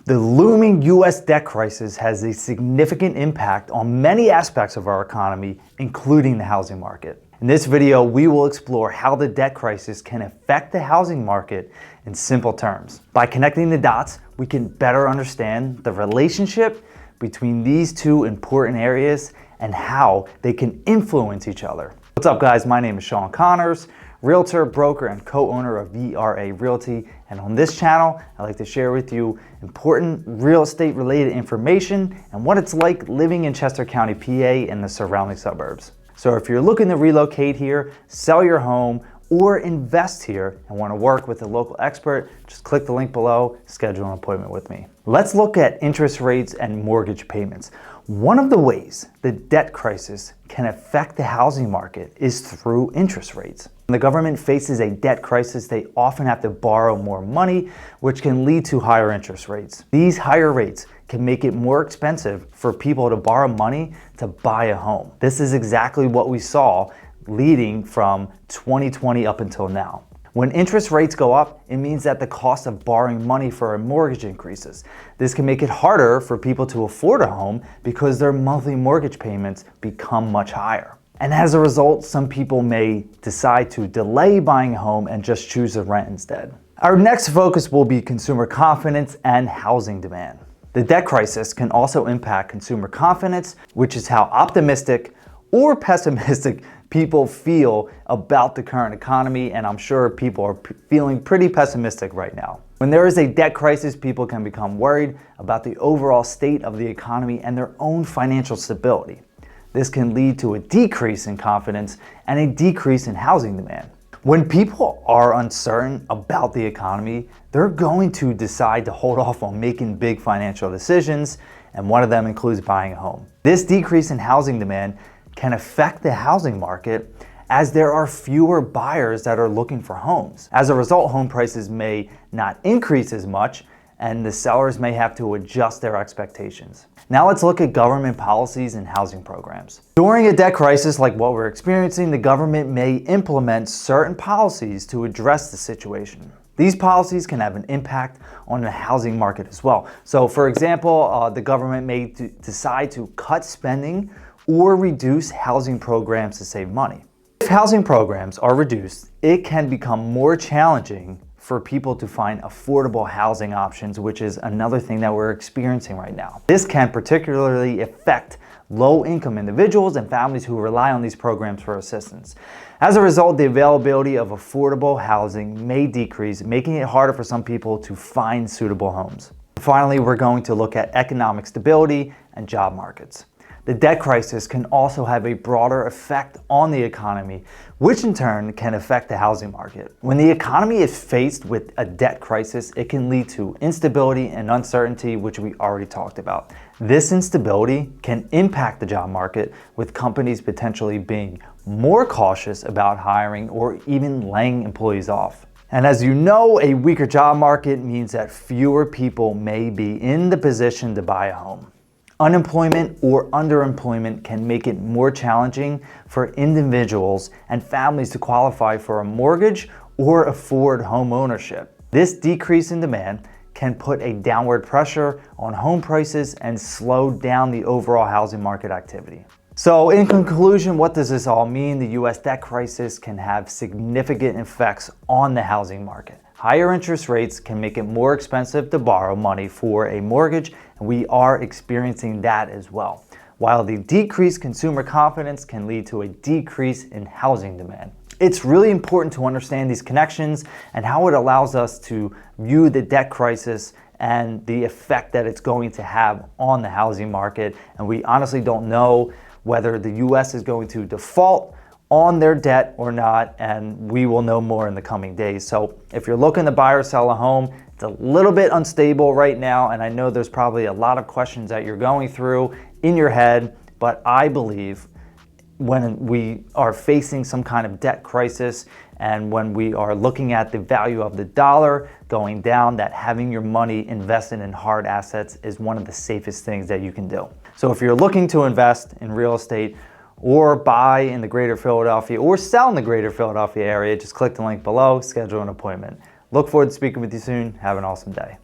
The looming U.S. debt crisis has a significant impact on many aspects of our economy, including the housing market. In this video, we will explore how the debt crisis can affect the housing market in simple terms. By connecting the dots, we can better understand the relationship between these two important areas and how they can influence each other. What's up, guys? My name is Shawn Connors, realtor, broker, and co-owner of VRA Realty. And on this channel, I like to share with you important real estate related information and what it's like living in Chester County, PA and the surrounding suburbs. So if you're looking to relocate here, sell your home, or invest here and want to work with a local expert, just click the link below, schedule an appointment with me. Let's look at interest rates and mortgage payments. One of the ways the debt crisis can affect the housing market is through interest rates. When the government faces a debt crisis, they often have to borrow more money, which can lead to higher interest rates. These higher rates can make it more expensive for people to borrow money to buy a home. This is exactly what we saw leading from 2020 up until now. When interest rates go up, it means that the cost of borrowing money for a mortgage increases. This can make it harder for people to afford a home because their monthly mortgage payments become much higher. And as a result, some people may decide to delay buying a home and just choose to rent instead. Our next focus will be consumer confidence and housing demand. The debt crisis can also impact consumer confidence, which is how optimistic or pessimistic people feel about the current economy, and I'm sure people are feeling pretty pessimistic right now. When there is a debt crisis, people can become worried about the overall state of the economy and their own financial stability. This can lead to a decrease in confidence and a decrease in housing demand. When people are uncertain about the economy, they're going to decide to hold off on making big financial decisions, and one of them includes buying a home. This decrease in housing demand can affect the housing market as there are fewer buyers that are looking for homes. As a result, home prices may not increase as much and the sellers may have to adjust their expectations. Now let's look at government policies and housing programs. During a debt crisis like what we're experiencing, the government may implement certain policies to address the situation. These policies can have an impact on the housing market as well. So for example, the government may decide to cut spending or reduce housing programs to save money. If housing programs are reduced, it can become more challenging for people to find affordable housing options, which is another thing that we're experiencing right now. This can particularly affect low-income individuals and families who rely on these programs for assistance. As a result, the availability of affordable housing may decrease, making it harder for some people to find suitable homes. Finally, we're going to look at economic stability and job markets. The debt crisis can also have a broader effect on the economy, which in turn can affect the housing market. When the economy is faced with a debt crisis, it can lead to instability and uncertainty, which we already talked about. This instability can impact the job market, with companies potentially being more cautious about hiring or even laying employees off. And as you know, a weaker job market means that fewer people may be in the position to buy a home. Unemployment or underemployment can make it more challenging for individuals and families to qualify for a mortgage or afford home ownership. This decrease in demand can put a downward pressure on home prices and slow down the overall housing market activity. So in conclusion, what does this all mean? The U.S. debt crisis can have significant effects on the housing market. Higher interest rates can make it more expensive to borrow money for a mortgage, and we are experiencing that as well. While the decreased consumer confidence can lead to a decrease in housing demand. It's really important to understand these connections and how it allows us to view the debt crisis and the effect that it's going to have on the housing market. And we honestly don't know whether the U.S. is going to default on their debt or not, and we will know more in the coming days. So if you're looking to buy or sell a home, it's a little bit unstable right now, and I know there's probably a lot of questions that you're going through in your head, but I believe when we are facing some kind of debt crisis and when we are looking at the value of the dollar going down, that having your money invested in hard assets is one of the safest things that you can do. So if you're looking to invest in real estate or buy in the greater Philadelphia or sell in the greater Philadelphia area, just click the link below, schedule an appointment. Look forward to speaking with you soon. Have an awesome day.